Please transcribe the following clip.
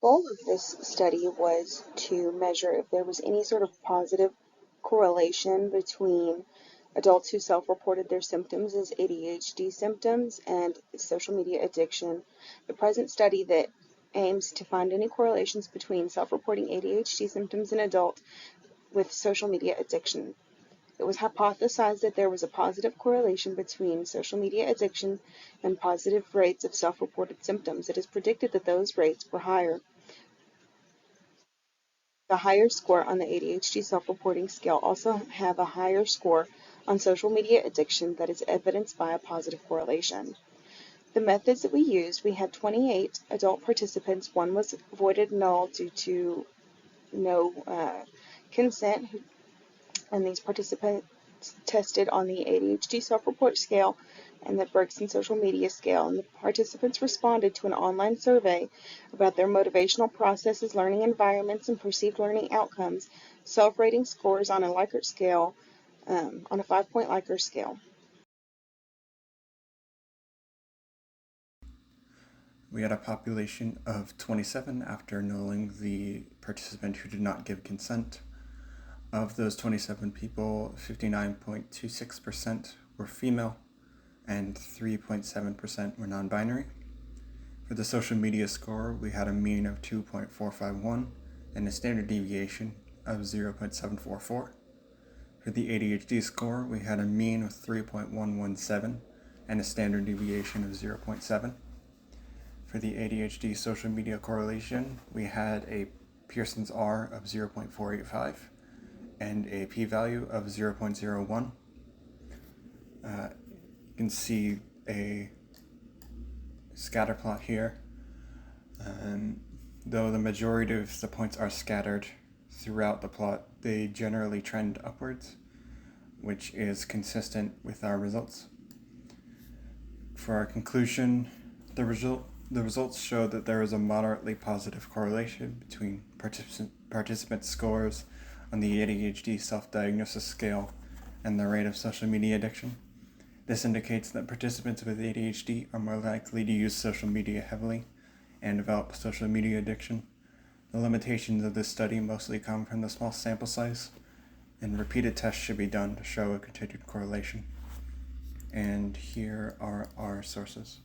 goal of this study was to measure if there was any sort of positive correlation between adults who self-reported their symptoms as ADHD symptoms and social media addiction. The present study that aims to find any correlations between self-reporting ADHD symptoms in adults with social media addiction. It was hypothesized that there was a positive correlation between social media addiction and positive rates of self-reported symptoms. It is predicted that those rates were higher. The higher score on the ADHD self-reporting scale also have a higher score on social media addiction that is evidenced by a positive correlation. The methods that we used, we had 28 adult participants. One was voided null due to no consent, and these participants tested on the ADHD self-report scale and the Bergson social media scale, and the participants responded to an online survey about their motivational processes, learning environments, and perceived learning outcomes, self-rating scores on a Likert scale, on a 5-point Likert scale. We had a population of 27 after nulling the participant who did not give consent. Of those 27 people, 59.26% were female and 3.7% were non-binary. For the social media score, we had a mean of 2.451 and a standard deviation of 0.744. For the ADHD score, we had a mean of 3.117 and a standard deviation of 0.7. For the ADHD social media correlation, we had a Pearson's R of 0.485 and a p-value of 0.01. You can see a scatter plot here. Though the majority of the points are scattered throughout the plot, they generally trend upwards, which is consistent with our results. For our conclusion, the results show that there is a moderately positive correlation between participant scores on the ADHD self-diagnosis scale and the rate of social media addiction. This indicates that participants with ADHD are more likely to use social media heavily and develop social media addiction. The limitations of this study mostly come from the small sample size, and repeated tests should be done to show a continued correlation. And here are our sources.